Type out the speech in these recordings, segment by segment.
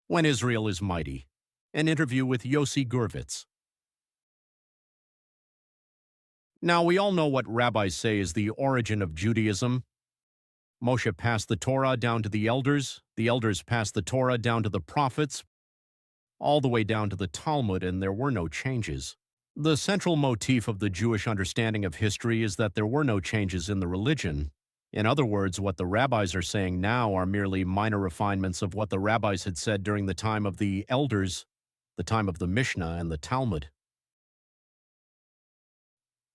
When Israel is Mighty, an interview with Yossi Gurvitz. Now, we all know what rabbis say is the origin of Judaism. Moshe passed the Torah down to the elders passed the Torah down to the prophets, all the way down to the Talmud, and there were no changes. The central motif of the Jewish understanding of history is that there were no changes in the religion. In other words, what the rabbis are saying now are merely minor refinements of what the rabbis had said during the time of the elders, the time of the Mishnah and the Talmud.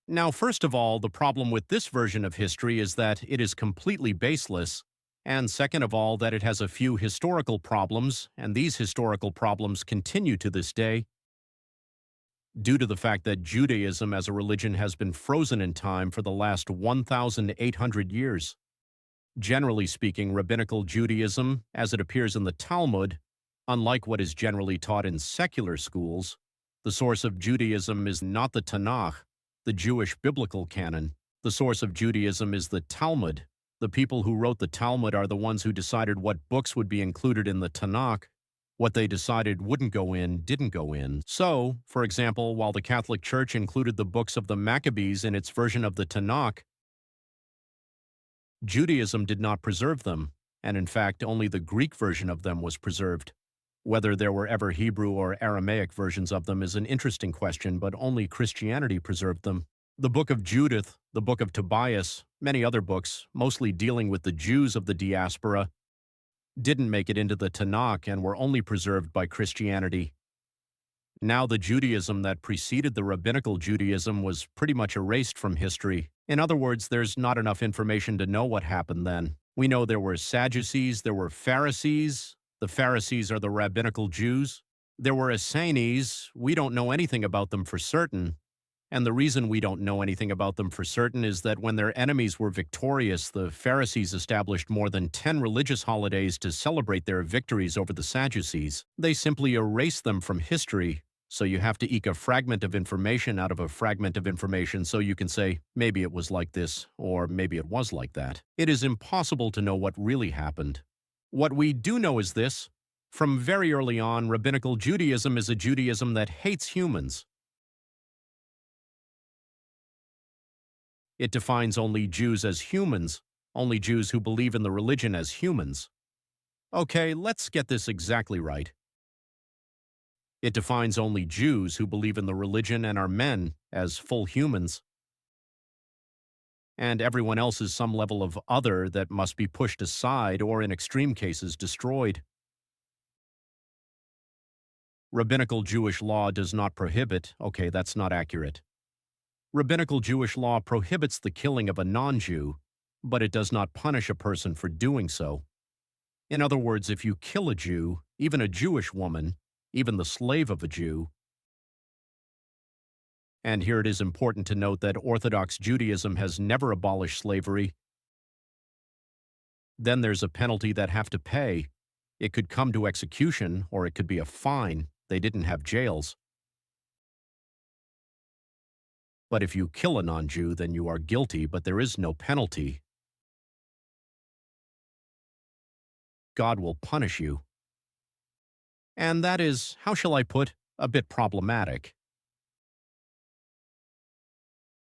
Now, first of all, the problem with this version of history is that it is completely baseless, and second of all, that it has a few historical problems, and these historical problems continue to this day due to the fact that Judaism as a religion has been frozen in time for the last 1,800 years. Generally speaking, rabbinical Judaism, as it appears in the Talmud, unlike what is generally taught in secular schools, the source of Judaism is not the Tanakh, the Jewish biblical canon. The source of Judaism is the Talmud. The people who wrote the Talmud are the ones who decided what books would be included in the Tanakh. What they decided wouldn't go in, didn't go in. So, for example, while the Catholic Church included the books of the Maccabees in its version of the Tanakh, Judaism did not preserve them, and in fact only the Greek version of them was preserved. Whether there were ever Hebrew or Aramaic versions of them is an interesting question, but only Christianity preserved them. The Book of Judith, the Book of Tobias, many other books, mostly dealing with the Jews of the diaspora, didn't make it into the Tanakh and were only preserved by Christianity. Now the Judaism that preceded the rabbinical Judaism was pretty much erased from history. In other words, there's not enough information to know what happened then. We know there were Sadducees, there were Pharisees. The Pharisees are the rabbinical Jews. There were Essenes. We don't know anything about them for certain. And the reason we don't know anything about them for certain is that when their enemies were victorious, the Pharisees established more than 10 religious holidays to celebrate their victories over the Sadducees. They simply erased them from history. So you have to eke a fragment of information out of a fragment of information so you can say, maybe it was like this, or maybe it was like that. It is impossible to know what really happened. What we do know is this: from very early on, rabbinical Judaism is a Judaism that hates humans. It defines only Jews as humans, only Jews who believe in the religion as humans. Okay, let's get this exactly right. It defines only Jews who believe in the religion and are men as full humans. And everyone else is some level of other that must be pushed aside or, in extreme cases, destroyed. Rabbinical Jewish law does not prohibit, okay, that's not accurate. Rabbinical Jewish law prohibits the killing of a non-Jew, but it does not punish a person for doing so. In other words, if you kill a Jew, even a Jewish woman, even the slave of a Jew, and here it is important to note that Orthodox Judaism has never abolished slavery, then there's a penalty that have to pay. It could come to execution, or it could be a fine. They didn't have jails. But if you kill a non-Jew, then you are guilty, but there is no penalty. God will punish you. And that is, how shall I put, a bit problematic.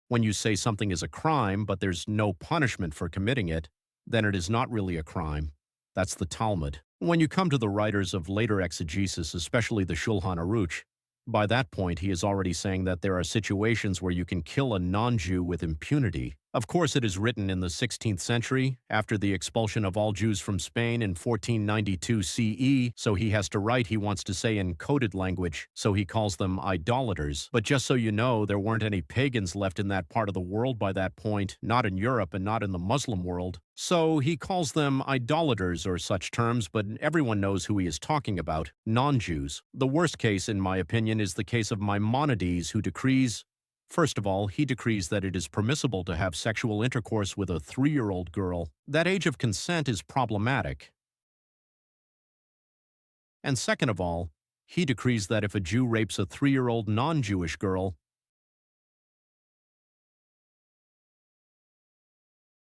When you say something is a crime, but there's no punishment for committing it, then it is not really a crime. That's the Talmud. When you come to the writers of later exegesis, especially the Shulchan Aruch, by that point he is already saying that there are situations where you can kill a non-Jew with impunity. Of course, it is written in the 16th century, after the expulsion of all Jews from Spain in 1492 CE, so he has to write, he wants to say in coded language, so he calls them idolaters. But just so you know, there weren't any pagans left in that part of the world by that point, not in Europe and not in the Muslim world. So he calls them idolaters or such terms, but everyone knows who he is talking about, non-Jews. The worst case, in my opinion, is the case of Maimonides, who decrees, first of all, he decrees that it is permissible to have sexual intercourse with a 3-year-old girl. That age of consent is problematic. And second of all, he decrees that if a Jew rapes a 3-year-old non-Jewish girl,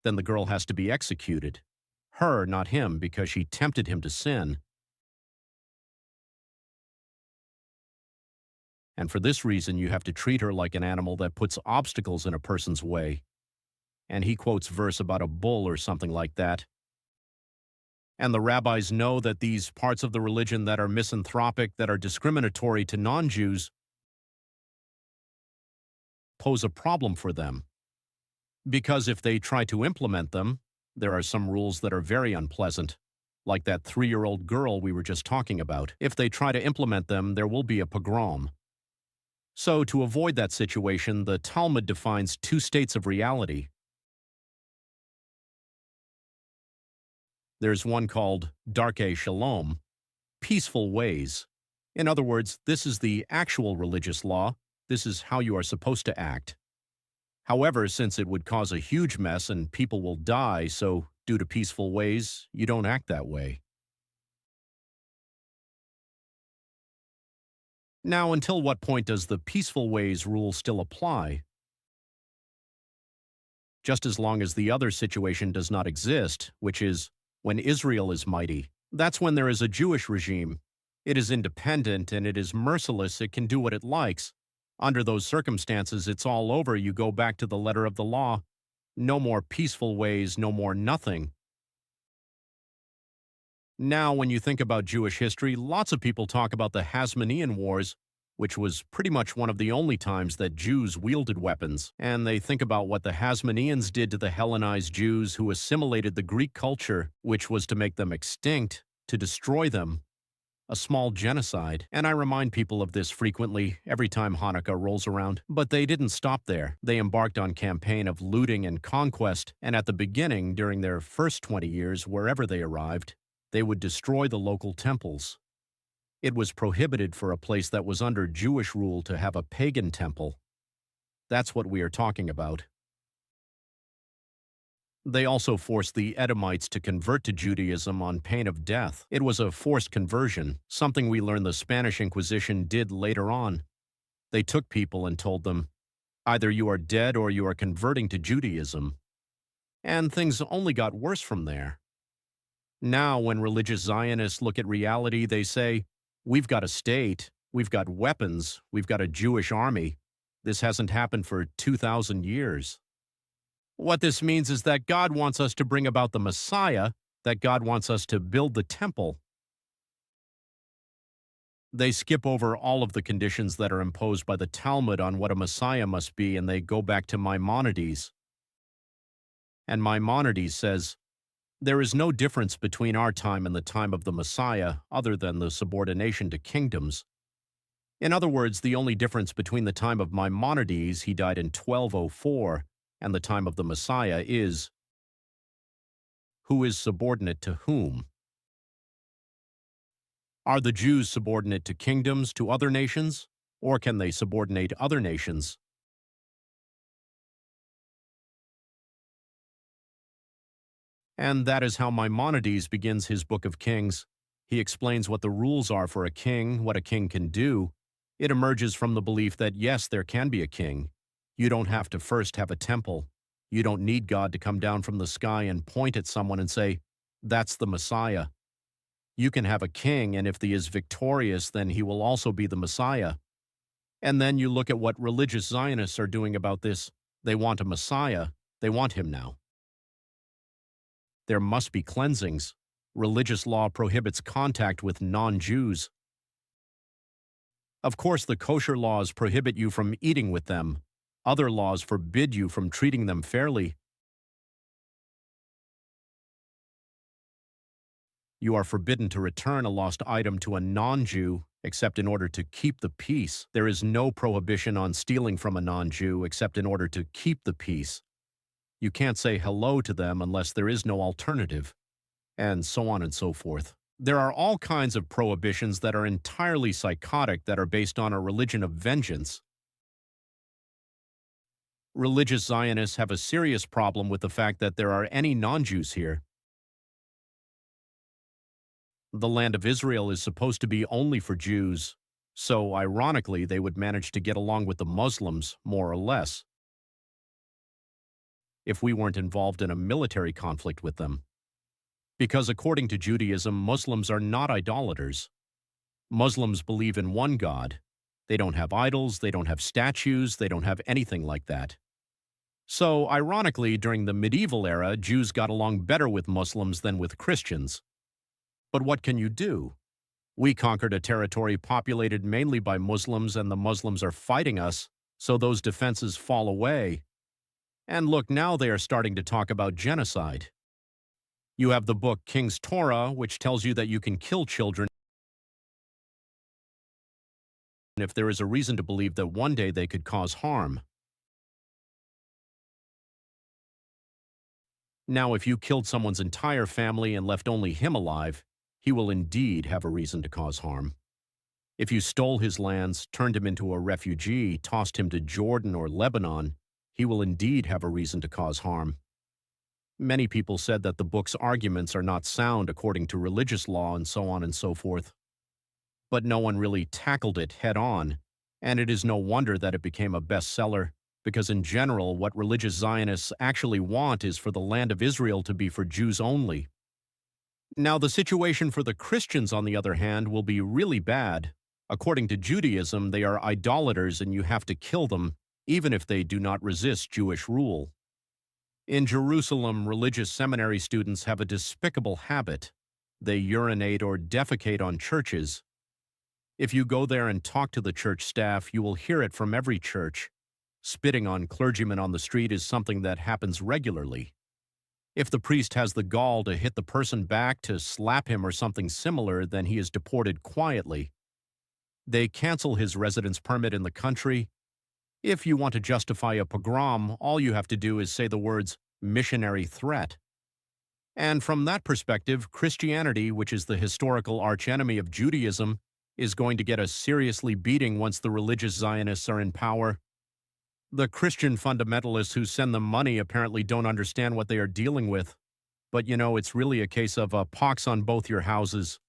then the girl has to be executed. Her, not him, because she tempted him to sin. and for this reason you have to treat her like an animal that puts obstacles in a person's way. And he quotes verse about a bull or something like that. And the rabbis know that these parts of the religion that are misanthropic, that are discriminatory to non-Jews, pose a problem for them. Because if they try to implement them, there are some rules that are very unpleasant, like that 3-year-old girl we were just talking about. If they try to implement them, there will be a pogrom. So to avoid that situation, the Talmud defines 2 states of reality. There's one called Darkei Shalom, peaceful ways. In other words, this is the actual religious law. This is how you are supposed to act. However, since it would cause a huge mess and people will die, so due to peaceful ways, you don't act that way. Now, until what point does the peaceful ways rule still apply? Just as long as the other situation does not exist, which is when Israel is mighty. That's when there is a Jewish regime. It is independent and it is merciless. It can do what it likes. Under those circumstances, it's all over. You go back to the letter of the law. No more peaceful ways, no more nothing. Now, when you think about Jewish history, lots of people talk about the Hasmonean Wars, which was pretty much one of the only times that Jews wielded weapons. And they think about what the Hasmoneans did to the Hellenized Jews who assimilated the Greek culture, which was to make them extinct, to destroy them. A small genocide, and I remind people of this frequently every time Hanukkah rolls around. But they didn't stop there. They embarked on a campaign of looting and conquest, and at the beginning, during their first 20 years, wherever they arrived, they would destroy the local temples. It was prohibited for a place that was under Jewish rule to have a pagan temple. That's what we are talking about. They also forced the Edomites to convert to Judaism on pain of death. It was a forced conversion, something we learn the Spanish Inquisition did later on. They took people and told them, either you are dead or you are converting to Judaism. And things only got worse from there. Now, when religious Zionists look at reality, they say, we've got a state, we've got weapons, we've got a Jewish army. This hasn't happened for 2,000 years. What this means is that God wants us to bring about the Messiah, that God wants us to build the temple. They skip over all of the conditions that are imposed by the Talmud on what a Messiah must be, and they go back to Maimonides. And Maimonides says, there is no difference between our time and the time of the Messiah other than the subordination to kingdoms. In other words, the only difference between the time of Maimonides, he died in 1204, and the time of the Messiah is who is subordinate to whom? Are the Jews subordinate to kingdoms, to other nations, or can they subordinate other nations? And that is how Maimonides begins his Book of Kings. He explains what the rules are for a king, what a king can do. It emerges from the belief that yes, there can be a king. You don't have to first have a temple. You don't need God to come down from the sky and point at someone and say, that's the Messiah. You can have a king, and if he is victorious, then he will also be the Messiah. And then you look at what religious Zionists are doing about this. They want a Messiah. They want him now. There must be cleansings. Religious law prohibits contact with non-Jews. Of course, the kosher laws prohibit you from eating with them. Other laws forbid you from treating them fairly. You are forbidden to return a lost item to a non-Jew, except in order to keep the peace. There is no prohibition on stealing from a non-Jew, except in order to keep the peace. You can't say hello to them unless there is no alternative, and so on and so forth. There are all kinds of prohibitions that are entirely psychotic, that are based on a religion of vengeance. Religious Zionists have a serious problem with the fact that there are any non-Jews here. The land of Israel is supposed to be only for Jews, so ironically they would manage to get along with the Muslims, more or less, if we weren't involved in a military conflict with them. Because according to Judaism, Muslims are not idolaters. Muslims believe in one God. They don't have idols, they don't have statues, they don't have anything like that. So, ironically, during the medieval era, Jews got along better with Muslims than with Christians. But what can you do? We conquered a territory populated mainly by Muslims, and the Muslims are fighting us, so those defenses fall away. And look, now they are starting to talk about genocide. You have the book King's Torah, which tells you that you can kill children if there is a reason to believe that one day they could cause harm. Now, if you killed someone's entire family and left only him alive, he will indeed have a reason to cause harm. If you stole his lands, turned him into a refugee, tossed him to Jordan or Lebanon, he will indeed have a reason to cause harm. Many people said that the book's arguments are not sound according to religious law and so on and so forth. But no one really tackled it head on, and it is no wonder that it became a bestseller, because in general, what religious Zionists actually want is for the land of Israel to be for Jews only. Now, the situation for the Christians, on the other hand, will be really bad. According to Judaism, they are idolaters and you have to kill them, even if they do not resist Jewish rule. In Jerusalem, religious seminary students have a despicable habit. They urinate or defecate on churches. If you go there and talk to the church staff, you will hear it from every church. Spitting on clergymen on the street is something that happens regularly. If the priest has the gall to hit the person back, to slap him or something similar, then he is deported quietly. They cancel his residence permit in the country. If you want to justify a pogrom, all you have to do is say the words missionary threat. And from that perspective, Christianity, which is the historical archenemy of Judaism, is going to get a seriously beating once the religious Zionists are in power. The Christian fundamentalists who send them money apparently don't understand what they are dealing with. But it's really a case of a pox on both your houses.